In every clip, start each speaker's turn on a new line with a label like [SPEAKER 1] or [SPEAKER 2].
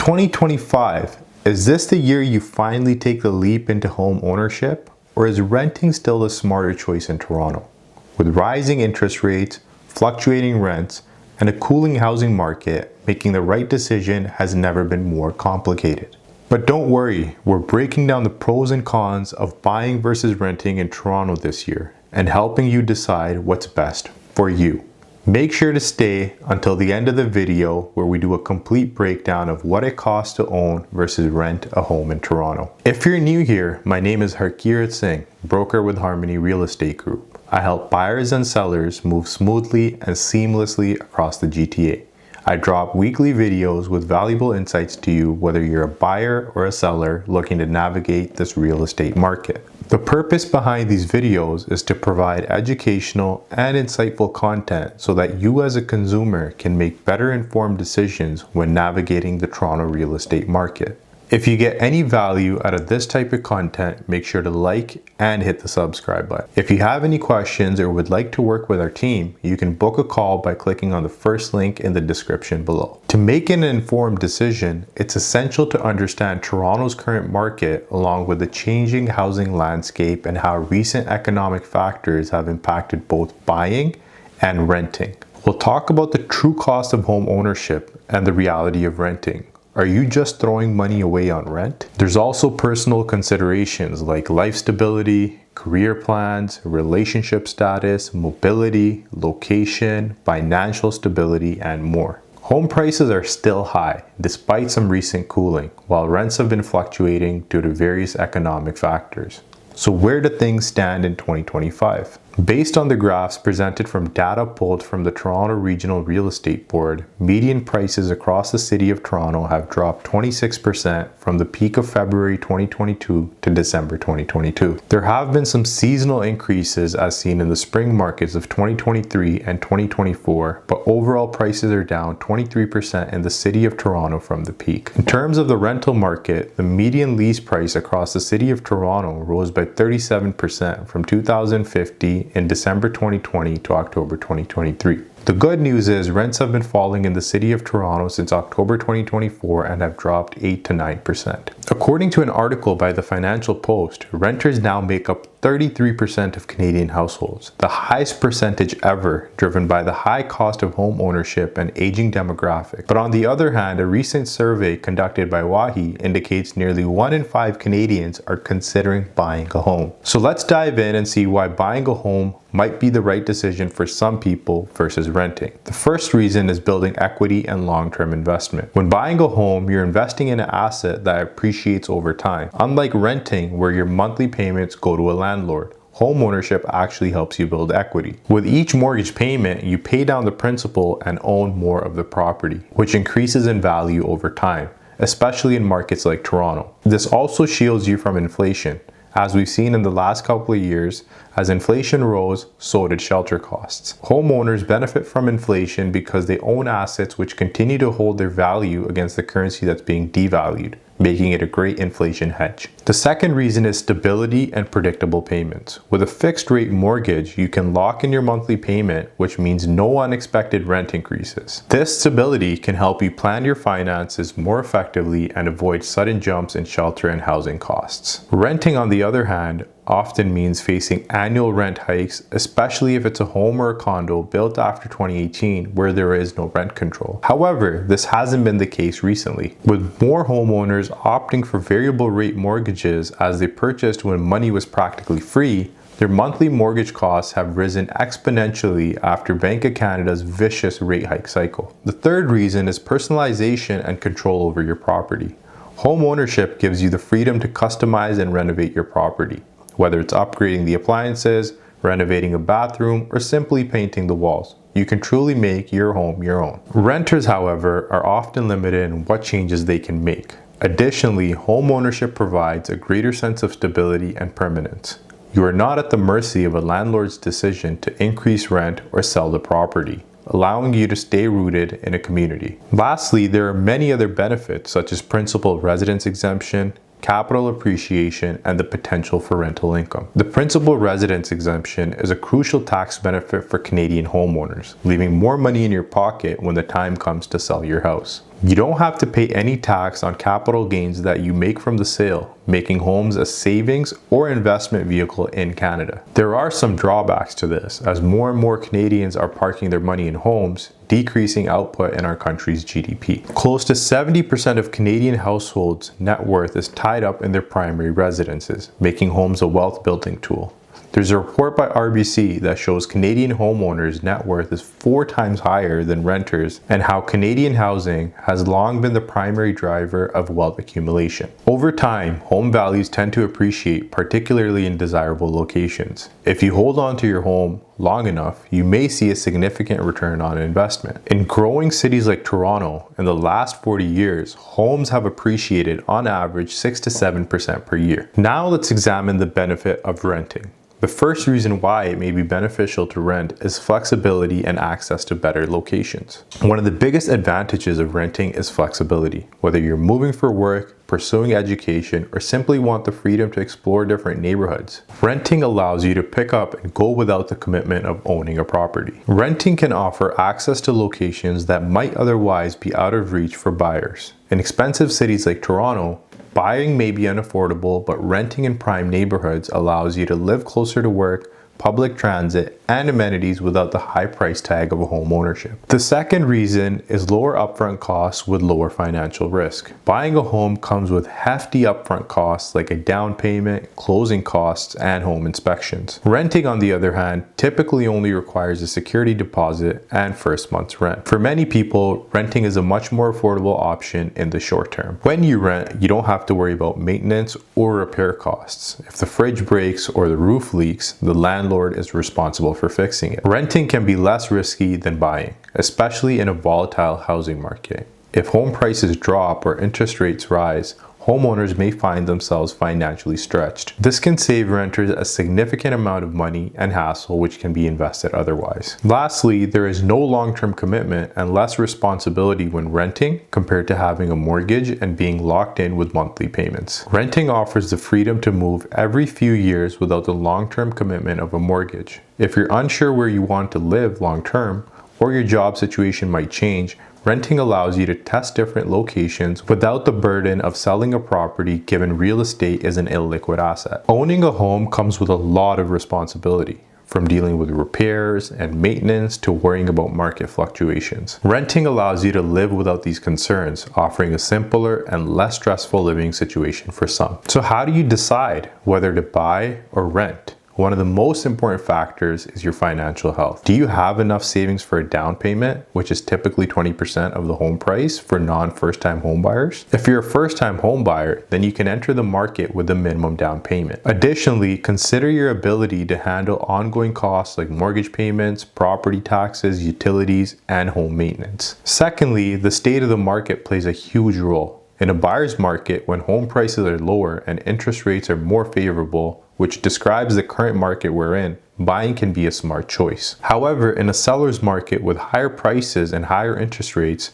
[SPEAKER 1] 2025, is this the year you finally take the leap into home ownership, or is renting still the smarter choice in Toronto? With rising interest rates, fluctuating rents, and a cooling housing market, making the right decision has never been more complicated. But don't worry, we're breaking down the pros and cons of buying versus renting in Toronto this year and helping you decide what's best for you. Make sure to stay until the end of the video where we do a complete breakdown of what it costs to own versus rent a home in Toronto. If you're new here, my name is Harkirat Singh, broker with Harmony Real Estate Group. I help buyers and sellers move smoothly and seamlessly across the GTA. I drop weekly videos with valuable insights to you whether you're a buyer or a seller looking to navigate this real estate market. The purpose behind these videos is to provide educational and insightful content so that you as a consumer can make better informed decisions when navigating the Toronto real estate market. If you get any value out of this type of content, make sure to like and hit the subscribe button. If you have any questions or would like to work with our team, you can book a call by clicking on the first link in the description below. To make an informed decision, it's essential to understand Toronto's current market along with the changing housing landscape and how recent economic factors have impacted both buying and renting. We'll talk about the true cost of home ownership and the reality of renting. Are you just throwing money away on rent? There's also personal considerations like life stability, career plans, relationship status, mobility, location, financial stability, and more. Home prices are still high despite some recent cooling, while rents have been fluctuating due to various economic factors. So where do things stand in 2025? Based on the graphs presented from data pulled from the Toronto Regional Real Estate Board, median prices across the city of Toronto have dropped 26% from the peak of February 2022 to December 2022. There have been some seasonal increases as seen in the spring markets of 2023 and 2024, but overall prices are down 23% in the city of Toronto from the peak. In terms of the rental market, the median lease price across the city of Toronto rose by 37% from $2,050 in December 2020 to October 2023. The good news is rents have been falling in the city of Toronto since October 2024 and have dropped 8 to 9%. According to an article by the Financial Post, renters now make up 33% of Canadian households, the highest percentage ever, driven by the high cost of home ownership and aging demographic. But on the other hand, a recent survey conducted by Wahi indicates nearly 1 in 5 Canadians are considering buying a home. So let's dive in and see why buying a home might be the right decision for some people versus renting. The first reason is building equity and long-term investment. When buying a home, you're investing in an asset that appreciates over time. Unlike renting, where your monthly payments go to a landlord, home ownership actually helps you build equity. With each mortgage payment, you pay down the principal and own more of the property, which increases in value over time, especially in markets like Toronto. This also shields you from inflation. As we've seen in the last couple of years, as inflation rose, so did shelter costs. Homeowners benefit from inflation because they own assets which continue to hold their value against the currency that's being devalued, making it a great inflation hedge. The second reason is stability and predictable payments. With a fixed rate mortgage, you can lock in your monthly payment, which means no unexpected rent increases. This stability can help you plan your finances more effectively and avoid sudden jumps in shelter and housing costs. Renting, on the other hand, often means facing annual rent hikes, especially if it's a home or a condo built after 2018 where there is no rent control. However, this hasn't been the case recently, with more homeowners opting for variable rate mortgages as they purchased when money was practically free. Their monthly mortgage costs have risen exponentially after Bank of Canada's vicious rate hike cycle. The third reason is personalization and control over your property. Home ownership gives you the freedom to customize and renovate your property, whether it's upgrading the appliances, renovating a bathroom, or simply painting the walls. You can truly make your home your own. Renters, however, are often limited in what changes they can make. Additionally, home ownership provides a greater sense of stability and permanence. You are not at the mercy of a landlord's decision to increase rent or sell the property, allowing you to stay rooted in a community. Lastly, there are many other benefits such as principal residence exemption, capital appreciation, and the potential for rental income. The principal residence exemption is a crucial tax benefit for Canadian homeowners, leaving more money in your pocket when the time comes to sell your house. You don't have to pay any tax on capital gains that you make from the sale, making homes a savings or investment vehicle in Canada. There are some drawbacks to this, as more and more Canadians are parking their money in homes, decreasing output in our country's GDP. Close to 70% of Canadian households' net worth is tied up in their primary residences, making homes a wealth building tool. There's a report by RBC that shows Canadian homeowners' net worth is 4 times higher than renters, and how Canadian housing has long been the primary driver of wealth accumulation. Over time, home values tend to appreciate, particularly in desirable locations. If you hold on to your home long enough, you may see a significant return on investment. In growing cities like Toronto, in the last 40 years, homes have appreciated on average 6 to 7% per year. Now let's examine the benefit of renting. The first reason why it may be beneficial to rent is flexibility and access to better locations. One of the biggest advantages of renting is flexibility. Whether you're moving for work, pursuing education, or simply want the freedom to explore different neighborhoods, renting allows you to pick up and go without the commitment of owning a property. Renting can offer access to locations that might otherwise be out of reach for buyers. In expensive cities like Toronto, buying may be unaffordable, but renting in prime neighborhoods allows you to live closer to work, public transit, and amenities without the high price tag of a home ownership. The second reason is lower upfront costs with lower financial risk. Buying a home comes with hefty upfront costs like a down payment, closing costs, and home inspections. Renting, on the other hand, typically only requires a security deposit and first month's rent. For many people, renting is a much more affordable option in the short term. When you rent, you don't have to worry about maintenance or repair costs. If the fridge breaks or the roof leaks, the landlord is responsible for fixing it. Renting can be less risky than buying, especially in a volatile housing market. If home prices drop or interest rates rise, homeowners may find themselves financially stretched. This can save renters a significant amount of money and hassle which can be invested otherwise. Lastly, there is no long-term commitment and less responsibility when renting compared to having a mortgage and being locked in with monthly payments. Renting offers the freedom to move every few years without the long-term commitment of a mortgage. If you're unsure where you want to live long-term, or your job situation might change, renting allows you to test different locations without the burden of selling a property, given real estate is an illiquid asset. Owning a home comes with a lot of responsibility, from dealing with repairs and maintenance to worrying about market fluctuations. Renting allows you to live without these concerns, offering a simpler and less stressful living situation for some. So how do you decide whether to buy or rent? One of the most important factors is your financial health. Do you have enough savings for a down payment, which is typically 20% of the home price for non-first-time home buyers? If you're a first-time home buyer, then you can enter the market with a minimum down payment. Additionally, consider your ability to handle ongoing costs like mortgage payments, property taxes, utilities, and home maintenance. Secondly, the state of the market plays a huge role. In a buyer's market, when home prices are lower and interest rates are more favorable, which describes the current market we're in, buying can be a smart choice. However, in a seller's market with higher prices and higher interest rates,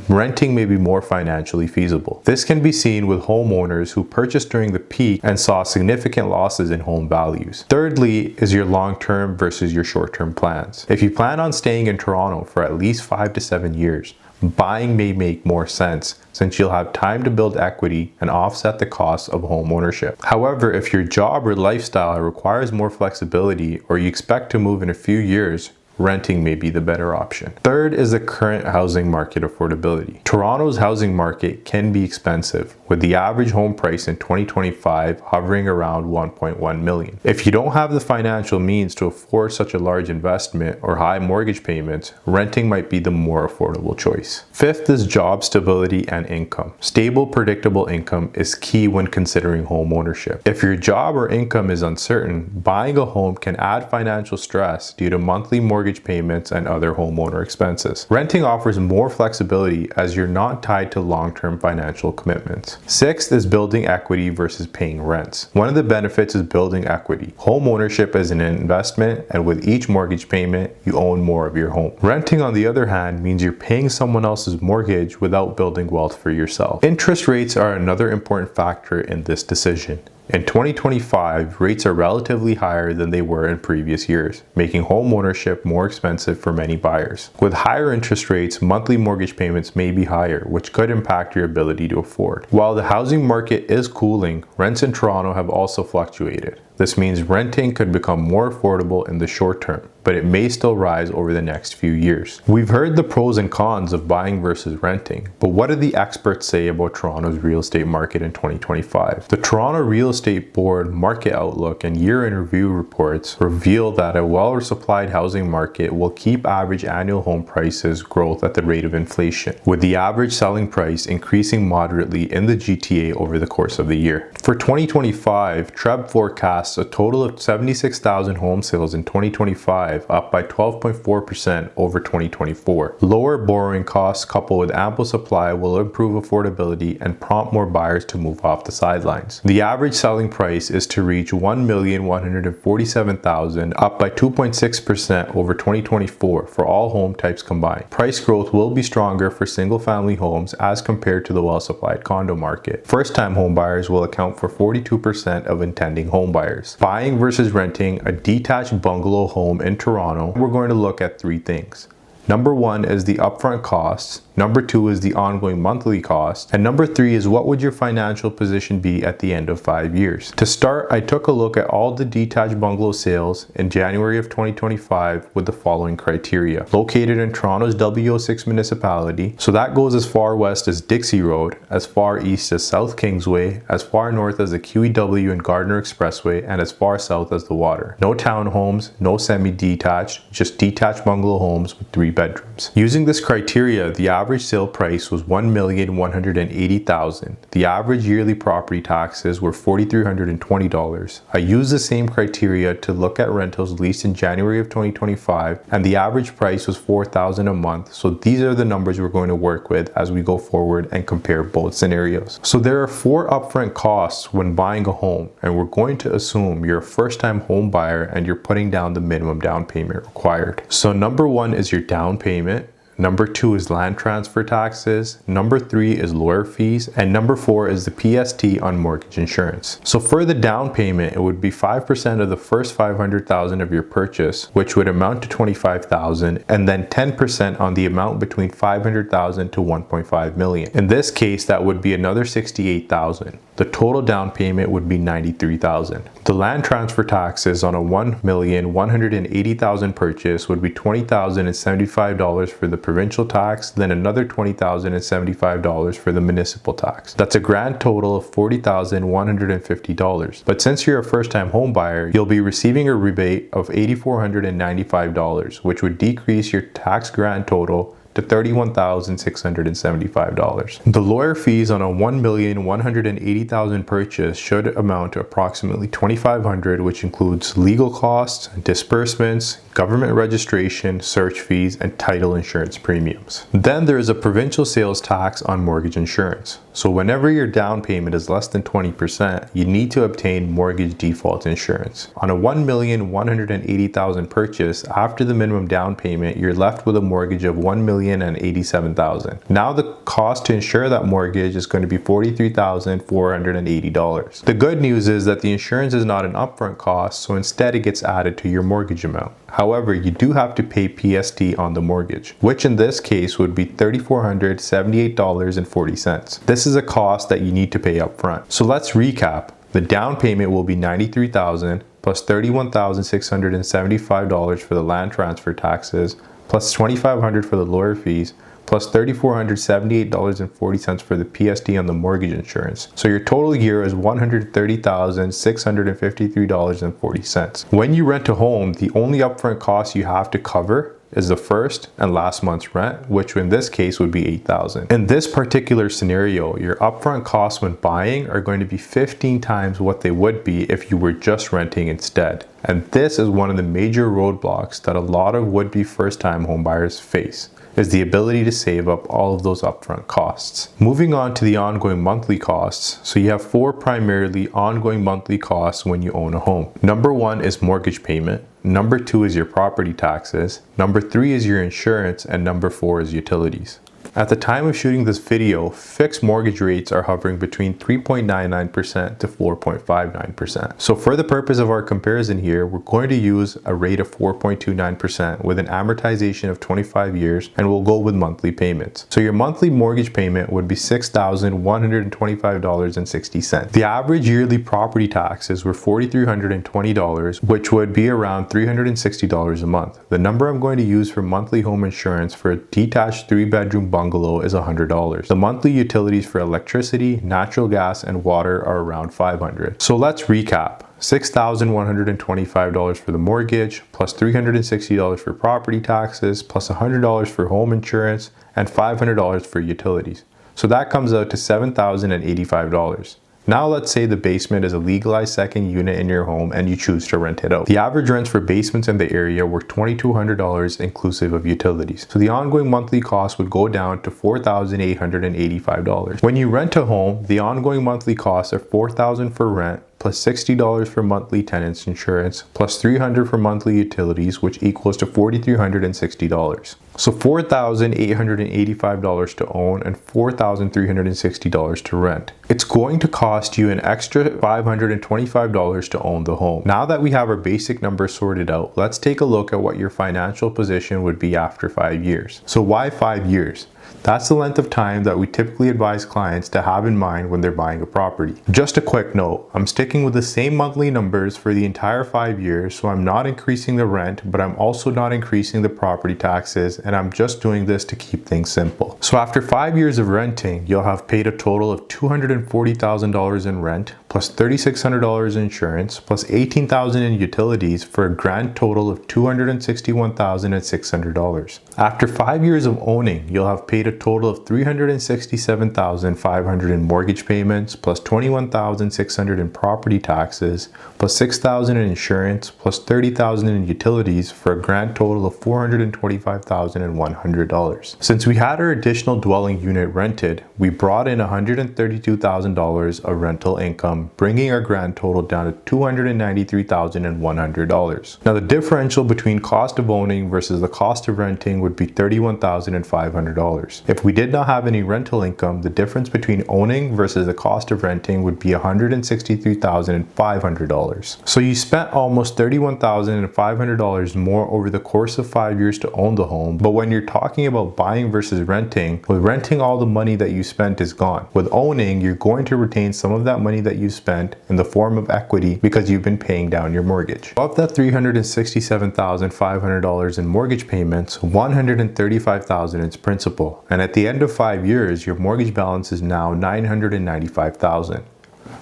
[SPEAKER 1] renting may be more financially feasible. This can be seen with homeowners who purchased during the peak and saw significant losses in home values. Thirdly is your long-term versus your short-term plans. If you plan on staying in Toronto for at least 5 to 7 years, buying may make more sense since you'll have time to build equity and offset the costs of home ownership. However, if your job or lifestyle requires more flexibility or you expect to move in a few years, renting may be the better option. Third is the current housing market affordability. Toronto's housing market can be expensive, with the average home price in 2025 hovering around 1.1 million. If you don't have the financial means to afford such a large investment or high mortgage payments, renting might be the more affordable choice. Fifth is job stability and income. Stable, predictable income is key when considering home ownership. If your job or income is uncertain, buying a home can add financial stress due to monthly mortgage payments and other homeowner expenses. Renting offers more flexibility as you're not tied to long-term financial commitments. Sixth is building equity versus paying rents. One of the benefits is building equity. Home ownership is an investment, and with each mortgage payment, you own more of your home. Renting, on the other hand, means you're paying someone else's mortgage without building wealth for yourself. Interest rates are another important factor in this decision. In 2025, rates are relatively higher than they were in previous years, making home ownership more expensive for many buyers. With higher interest rates, monthly mortgage payments may be higher, which could impact your ability to afford. While the housing market is cooling, rents in Toronto have also fluctuated. This means renting could become more affordable in the short term, but it may still rise over the next few years. We've heard the pros and cons of buying versus renting, but what do the experts say about Toronto's real estate market in 2025? The Toronto Real Estate Board Market Outlook and Year in Review reports reveal that a well-supplied housing market will keep average annual home prices growth at the rate of inflation, with the average selling price increasing moderately in the GTA over the course of the year. For 2025, TREB forecasts a total of 76,000 home sales in 2025, up by 12.4% over 2024. Lower borrowing costs coupled with ample supply will improve affordability and prompt more buyers to move off the sidelines. The average selling price is to reach $1,147,000, up by 2.6% over 2024 for all home types combined. Price growth will be stronger for single-family homes as compared to the well-supplied condo market. First-time home buyers will account for 42% of intending home buyers. Buying versus renting a detached bungalow home in Toronto, we're going to look at three things. Number one is the upfront costs, number two is the ongoing monthly cost, and number three is what would your financial position be at the end of 5 years. To start, I took a look at all the detached bungalow sales in January of 2025 with the following criteria. Located in Toronto's W06 municipality, so that goes as far west as Dixie Road, as far east as South Kingsway, as far north as the QEW and Gardner Expressway, and as far south as the water. No townhomes, no semi-detached, just detached bungalow homes with 3 bedrooms. Using this criteria, the average sale price was $1,180,000. The average yearly property taxes were $4,320. I used the same criteria to look at rentals leased in January of 2025, and the average price was $4,000 a month. So these are the numbers we're going to work with as we go forward and compare both scenarios. So there are 4 upfront costs when buying a home, and we're going to assume you're a first-time home buyer and you're putting down the minimum down payment required. So number one is your down payment. Number 2 is land transfer taxes. Number 3 is lawyer fees. And number 4 is the PST on mortgage insurance. So for the down payment, it would be 5% of the first $500,000 of your purchase, which would amount to $25,000, and then 10% on the amount between $500,000 to $1.5 million. In this case, that would be another $68,000. The total down payment would be $93,000. The land transfer taxes on a $1,180,000 purchase would be $20,075 for the provincial tax, then another $20,075 for the municipal tax. That's a grand total of $40,150. But since you're a first-time home buyer, you'll be receiving a rebate of $8,495, which would decrease your tax grand total to $31,675. The lawyer fees on a $1,180,000 purchase should amount to approximately $2,500, which includes legal costs, disbursements, government registration, search fees, and title insurance premiums. Then there is a provincial sales tax on mortgage insurance. So whenever your down payment is less than 20%, you need to obtain mortgage default insurance. On a $1,180,000 purchase, after the minimum down payment, you're left with a mortgage of $1,087,000. Now the cost to insure that mortgage is going to be $43,480. The good news is that the insurance is not an upfront cost, so instead it gets added to your mortgage amount. However, you do have to pay PST on the mortgage, which in this case would be $3,478.40. This is a cost that you need to pay up front. So let's recap. The down payment will be $93,000 plus $31,675 for the land transfer taxes, plus $2,500 for the lawyer fees, plus $3,478.40 for the PST on the mortgage insurance. So your total year is $130,653.40. When you rent a home, the only upfront cost you have to cover is the first and last month's rent, which in this case would be $8,000. In this particular scenario, your upfront costs when buying are going to be 15 times what they would be if you were just renting instead. And this is one of the major roadblocks that a lot of would-be first-time homebuyers face, is the ability to save up all of those upfront costs. Moving on to the ongoing monthly costs. So you have 4 primarily ongoing monthly costs when you own a home. Number 1 is mortgage payment. Number 2 is your property taxes. Number 3 is your insurance. And number 4 is utilities. At the time of shooting this video, fixed mortgage rates are hovering between 3.99% to 4.59%. So for the purpose of our comparison here, we're going to use a rate of 4.29% with an amortization of 25 years, and we'll go with monthly payments. So your monthly mortgage payment would be $6,125.60. The average yearly property taxes were $4,320, which would be around $360 a month. The number I'm going to use for monthly home insurance for a detached 3-bedroom bungalow is $100. The monthly utilities for electricity, natural gas, and water are around $500. So let's recap. $6,125 for the mortgage, plus $360 for property taxes, plus $100 for home insurance, and $500 for utilities. So that comes out to $7,085. Now let's say the basement is a legalized second unit in your home and you choose to rent it out. The average rents for basements in the area were $2,200 inclusive of utilities. So the ongoing monthly cost would go down to $4,885. When you rent a home, the ongoing monthly costs are $4,000 for rent, plus $60 for monthly tenants insurance, plus $300 for monthly utilities, which equals to $4,360. So $4,885 to own and $4,360 to rent. It's going to cost you an extra $525 to own the home. Now that we have our basic numbers sorted out, let's take a look at what your financial position would be after 5 years. So why 5 years? That's the length of time that we typically advise clients to have in mind when they're buying a property. Just a quick note, I'm sticking with the same monthly numbers for the entire 5 years, so I'm not increasing the rent, but I'm also not increasing the property taxes, and I'm just doing this to keep things simple. So after 5 years of renting, you'll have paid a total of $240,000 in rent, plus $3,600 in insurance, plus $18,000 in utilities for a grand total of $261,600. After 5 years of owning, you'll have paid a total of $367,500 in mortgage payments, plus $21,600 in property taxes, plus $6,000 in insurance, plus $30,000 in utilities for a grand total of $425,100. Since we had our additional dwelling unit rented, we brought in $132,000 of rental income, bringing our grand total down to $293,100. Now the differential between cost of owning versus the cost of renting would be $31,500. If we did not have any rental income, the difference between owning versus the cost of renting would be $163,500. So you spent almost $31,500 more over the course of 5 years to own the home, but when you're talking about buying versus renting, with renting all the money that you spent is gone. With owning, you're going to retain some of that money that you spent in the form of equity because you've been paying down your mortgage. Of that $367,500 in mortgage payments, $135,000 is principal, and at the end of 5 years, your mortgage balance is now $995,000.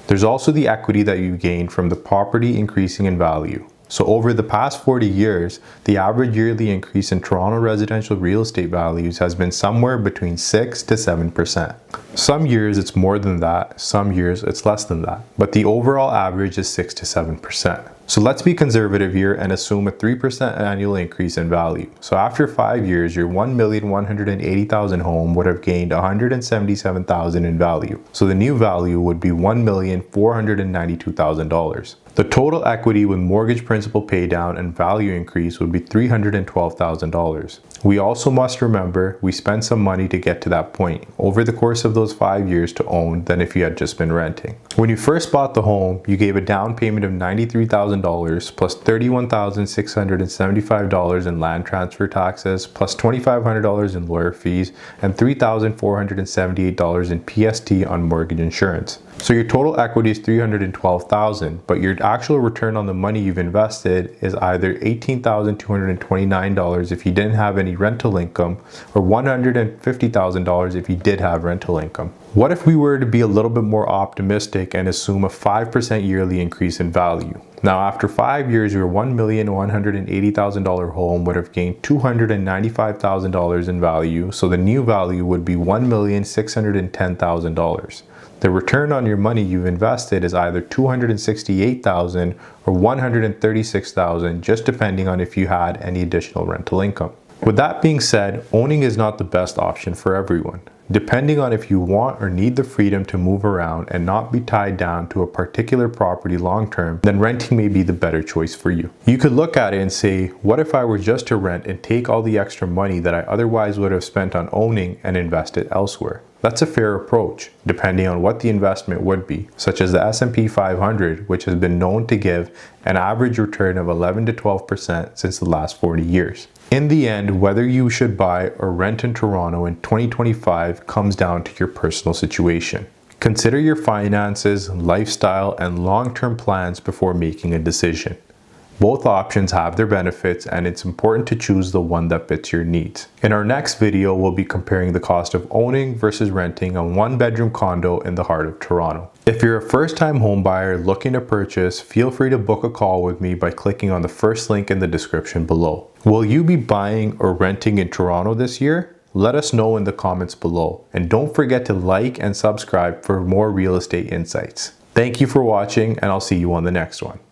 [SPEAKER 1] There's also the equity that you gained from the property increasing in value. So over the past 40 years, the average yearly increase in Toronto residential real estate values has been somewhere between 6 to 7%. Some years it's more than that, some years it's less than that, but the overall average is 6 to 7%. So let's be conservative here and assume a 3% annual increase in value. So after 5 years, your $1,180,000 home would have gained $177,000 in value. So the new value would be $1,492,000. The total equity with mortgage principal paydown and value increase would be $312,000. We also must remember we spent some money to get to that point over the course of those 5 years to own than if you had just been renting. When you first bought the home, you gave a down payment of $93,000 plus $31,675 in land transfer taxes plus $2,500 in lawyer fees and $3,478 in PST on mortgage insurance. So your total equity is $312,000, but your actual return on the money you've invested is either $18,229 if you didn't have any rental income or $150,000 if you did have rental income. What if we were to be a little bit more optimistic and assume a 5% yearly increase in value? Now, after 5 years, your $1,180,000 home would have gained $295,000 in value, so the new value would be $1,610,000. The return on your money you've invested is either $268,000 or $136,000, just depending on if you had any additional rental income. With that being said, owning is not the best option for everyone. Depending on if you want or need the freedom to move around and not be tied down to a particular property long term, then renting may be the better choice for you. You could look at it and say, what if I were just to rent and take all the extra money that I otherwise would have spent on owning and invest it elsewhere? That's a fair approach, depending on what the investment would be, such as the S&P 500, which has been known to give an average return of 11 to 12% since the last 40 years. In the end, whether you should buy or rent in Toronto in 2025 comes down to your personal situation. Consider your finances, lifestyle, and long-term plans before making a decision. Both options have their benefits, and it's important to choose the one that fits your needs. In our next video, we'll be comparing the cost of owning versus renting a one-bedroom condo in the heart of Toronto. If you're a first-time homebuyer looking to purchase, feel free to book a call with me by clicking on the first link in the description below. Will you be buying or renting in Toronto this year? Let us know in the comments below. And don't forget to like and subscribe for more real estate insights. Thank you for watching, and I'll see you on the next one.